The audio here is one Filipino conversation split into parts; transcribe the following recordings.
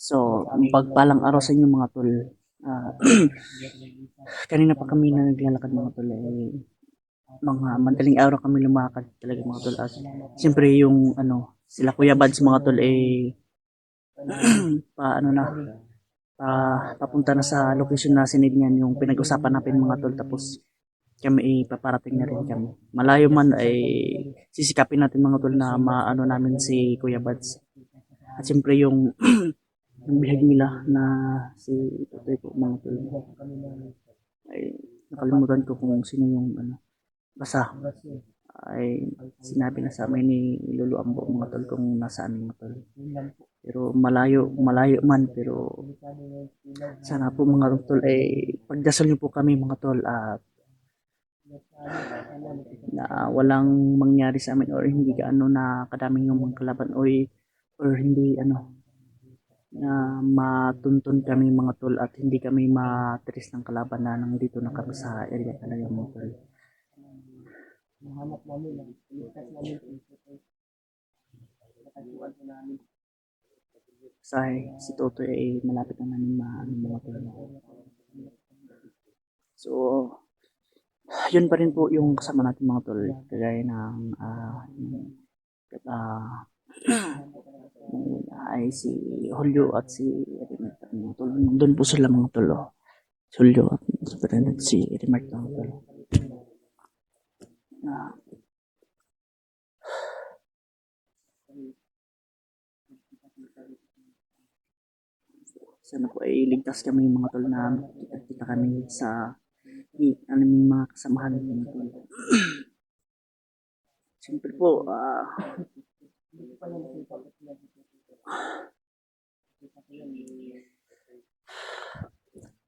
So, pagpalang araw sa inyo mga tol. Ah, kanina pa kami na naglalakad mga tol. Mga madaling araw kami lumakad talaga mga tol. At siyempre yung sila Kuya Bads mga tol paano na papunta na sa location na sinid niyan yung pinag-usapan natin mga tol, tapos kami paparating na rin kami. Malayo man ay sisikapin natin mga tol na maano namin si Kuya Bads. At siyempre yung yung bihag nila na si Totoy ko mga tol ay nakalimutan ko kung sino yung basta ay sinabi na sa amin ni Lolo Ambo mga tol kung nasaan mga tol. Pero malayo malayo man, pero sana po mga tol ay pagdasal niyo po kami mga tol, at na walang mangyari sa amin or hindi gaano na kadaming yung mga kalaban or hindi na matuntun kami mga tol, at hindi kami matris ng kalaban na nandito na kami sa area talaga mga tol. Sa si Toto ay malapit na namin maano mga tol. So, yun pa rin po yung kasama natin mga tol, kagaya ng ah, ay si Julio at si Erimet mga tol. Doon po sila mga tol. Si Julio at si Erimet mga tol. Ah, sana po ay ligtas kami mga tol na kita kami sa aming mga kasamahan mga tol. Siyempre po,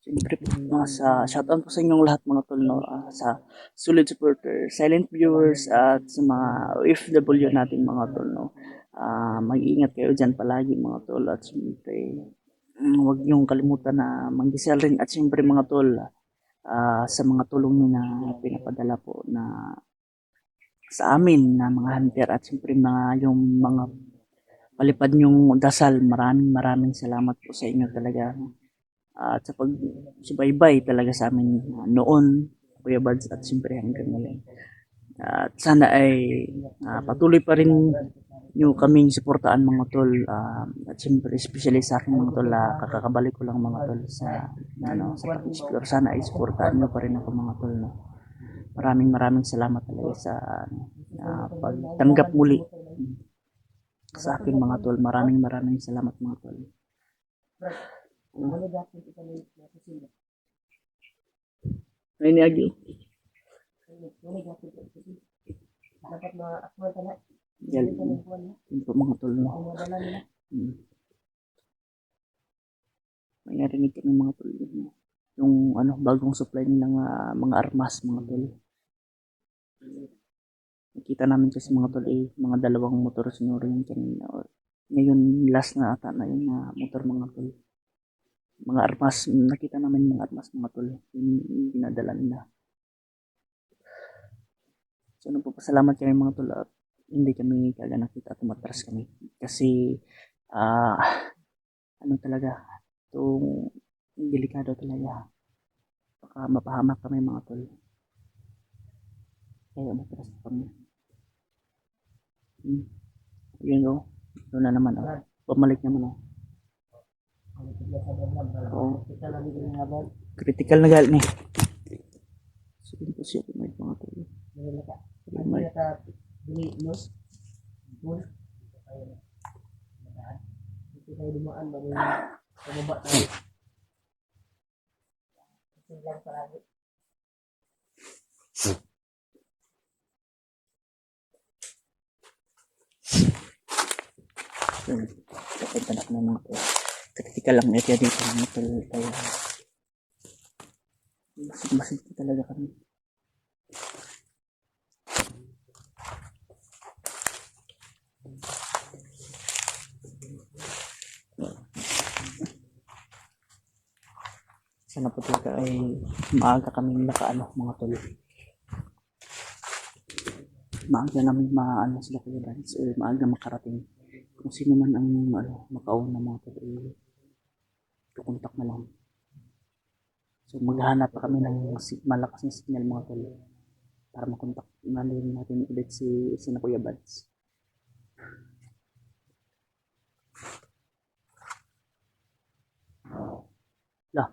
siyempre po, sa shoutout po sa inyong lahat mga tol, no? Sa solid supporters, silent viewers, at sa mga OFW natin mga tol, no? Mag-iingat kayo dyan palagi mga tol, at siyempre huwag niyong kalimutan na mag-diesel rin, at siyempre mga tol, sa mga tulong niyo na pinapadala po na sa amin na mga hunter, at siyempre yung mga palipad niyong dasal, maraming salamat po sa inyo talaga, at sa pagsubaybay talaga sa amin noon Kuya Bads, at siyempre hanggang ngayon. At sana ay patuloy pa rin nyo kaming suportaan mga tol, at siyempre especially sa akin mga tol, kakabalik ko lang mga tol sa sa pag-explore. Sana ay suportaan nyo pa rin ako mga tol, no? Maraming salamat talaga sa pagtanggap muli sa akin mga tol. Maraming salamat mga tol. Ay ni Agil. Yan, yun po mga tol, no? May narinig kami mga tol, no? Yung bagong supply ng mga armas mga tol. Nakita namin kasi mga tol mga dalawang motor siguro yung kanina, or ngayon last na ata na yung motor mga tol. Mga armas, nakita namin mga armas mga tol, yung dinadala nila. So nagpapasalamat kami mga tol, at hindi kami kaga nakita at umatras kami. Kasi talaga, itong delikado talaga. Baka mapahamak kami mga tol. Kaya umatras kami. Yun o. Doon na naman o. Pumalik naman o. Oo. Critical na gal ni. So yun po siya may mga tol. May papunta na ng mga tol. Critical lang area dito mga tol. Kaya masid talaga kami. Sana po talaga ay maaga kami mga tol. Maaga namin sila Kuya Lance, maaga makarating. Kung sino man ang makauna mga tol, kukontak na lang. So maghahanap pa kami ng malakas na signal mga tol para makontak natin ulit si na Kuya Bads. Lah.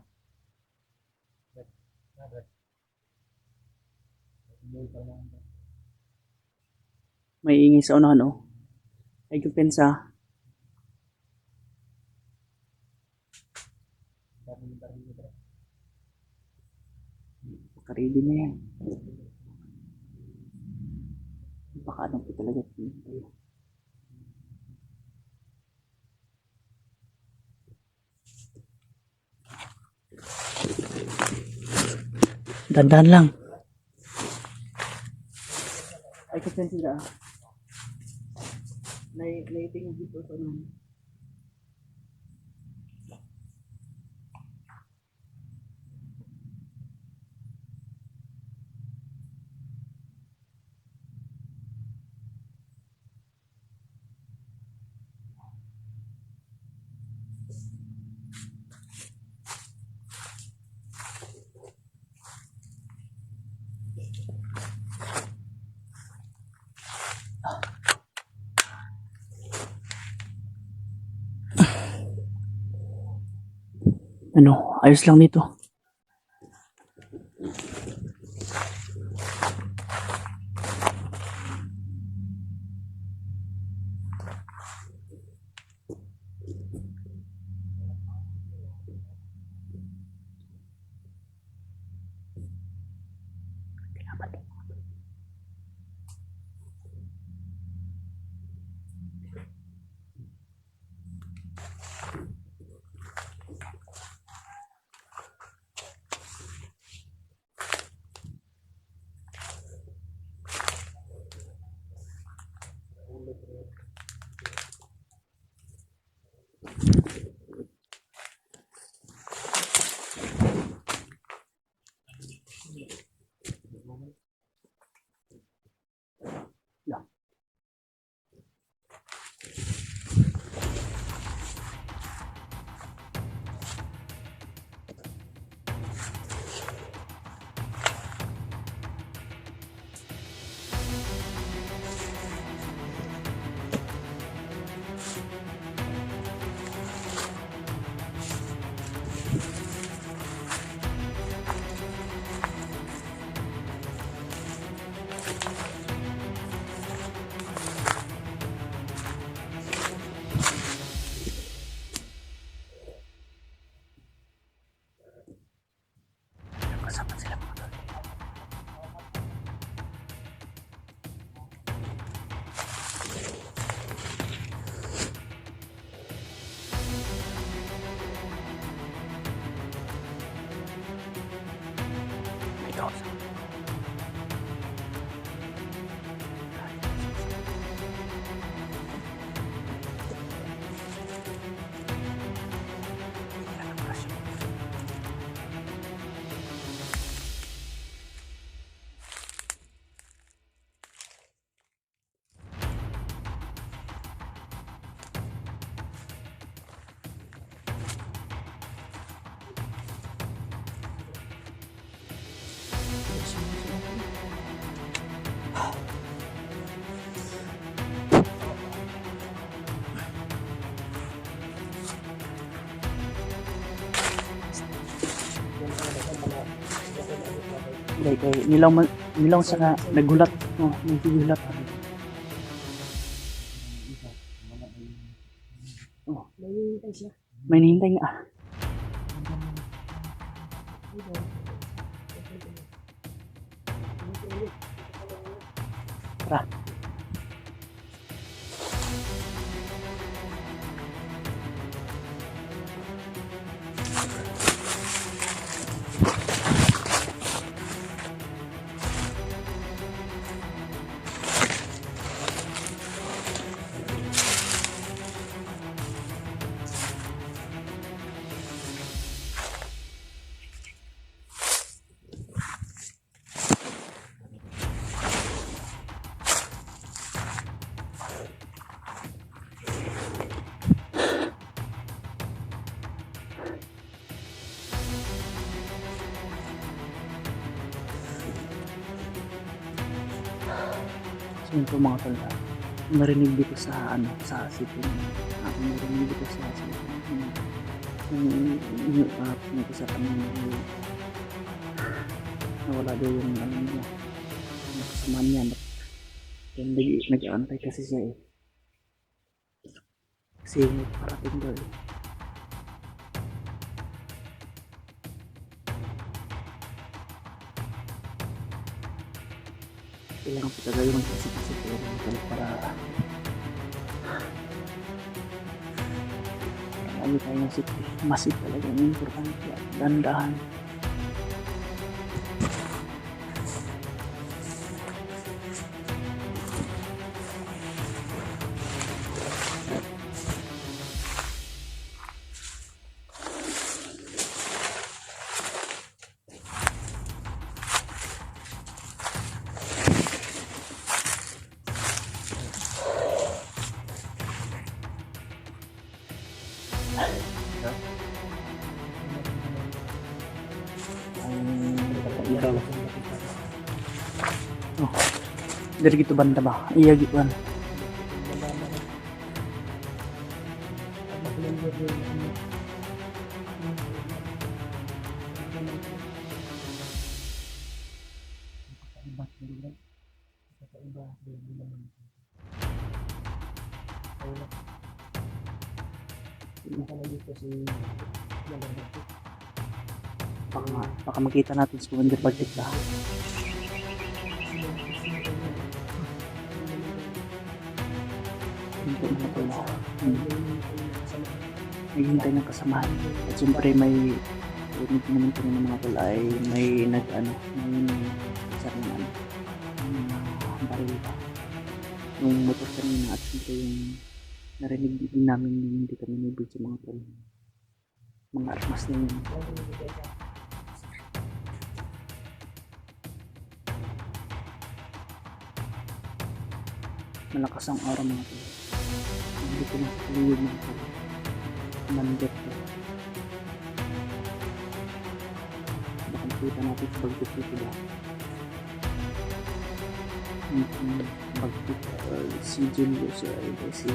May ingay sa unahan, oh. Ay kumpensa. Pagka-ready na yan. Baka anong po talaga tayo. Dandan lang. Ay kumpensa na. Naiting dito sa naman. Ano, ayos lang dito. Kasama sila mga tol. May kausap. Kay nilaw sa nagulat, no, naggulat. Oh, may hinihintay nga. Tara. Yun po mga tol, narinig dito sa sa city. Narinig dito sa city. Yung pinag-usapan niya na wala daw yung niya, yung kasama niya. Yung nag-aantay kasi siya eh. Kasi parating daw eh. Kailangan po talaga yung kasi para ano tayo ng safety. Masid talaga yung importante at dandahan. Oh, dari gitu banda ba? Iya gitu kan. Baka makita natin si Commander Budget ba? Hindi mo na pala. Naghihintay ng kasamahan. At siyempre may ulit naman po ng mga pala ay may nag-ano, may isa rin baril pa. Yung motor kanina at siyempre yung narinig din namin hindi kami may video mga pala. Mga armas na yun. Malakas ang aura mga pala. Hindi ko na sa tuloy mga pala. Mandet ko. Baka makita natin sa bagdit ko sila. Bagdit si Julius ay si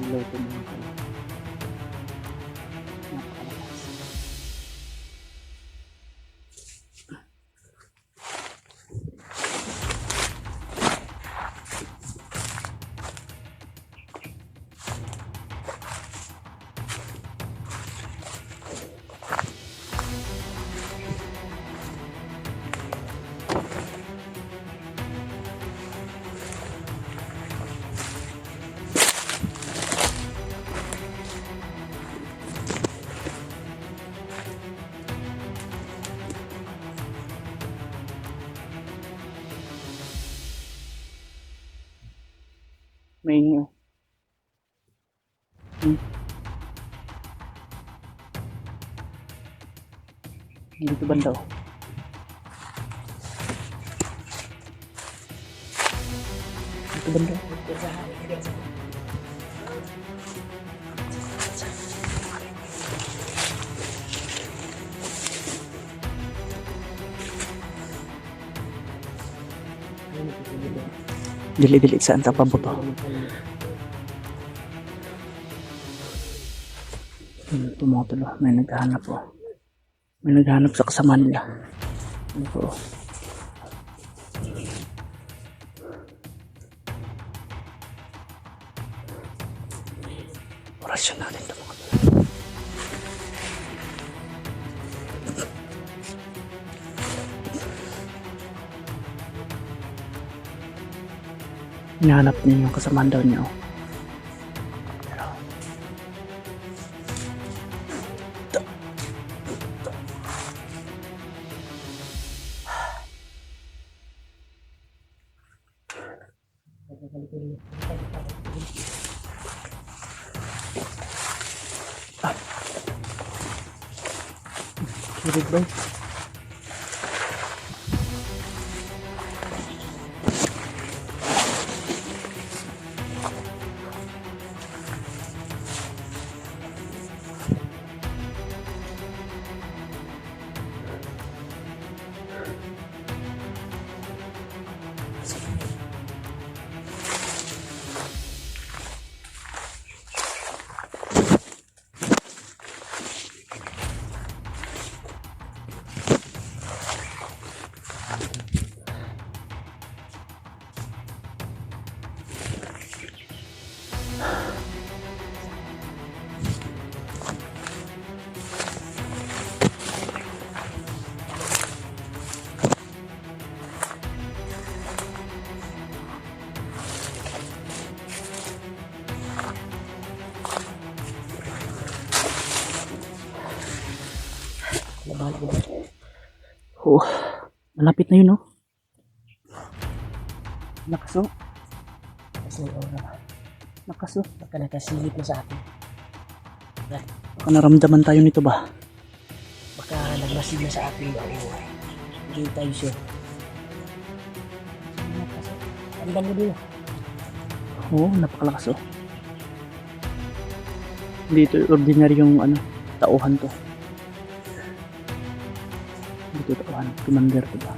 Loto mga pala. Napakalakas. May dito banda oh. Dito banda. Dili-dili saan ta pabuto. Tumutol, may naghahanap po. May naghahanap sa kasama nila. Ano po? Orasyon natin ito mga tol. Hinahanap niya yung kasamaan daw niya. Kirig ba? Bahala ko ba? Oh, malapit na yun, oh. Nakaso. Kasi Nakaso. baka nakasilip na sa atin. Yan. Baka naramdaman tayo nito ba? Baka nagmasid na sa atin ba? Hindi tayo sure. Ang dami din. Oo, napakalakas, oh. Dito, ordinary yung, ano, tauhan to. Dito, tauhan. Commander to ba?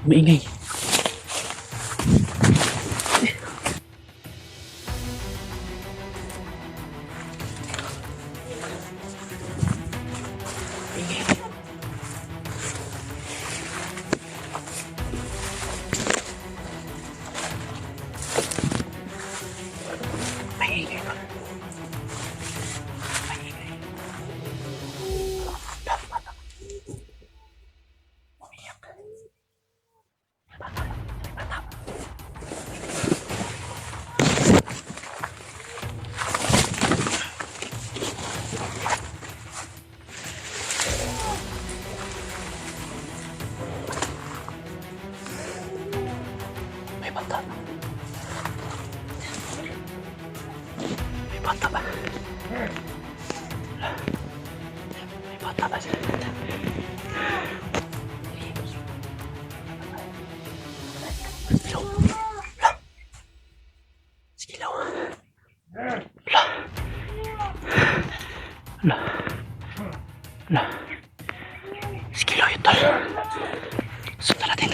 Maingay. Maingay ba? Maingay. Bata. Umiyak. Bata. May bata. May bata ba? May bata ba? Sigilaw. Sigilaw. Ala. Sigilaw yun, tol. Sundan natin.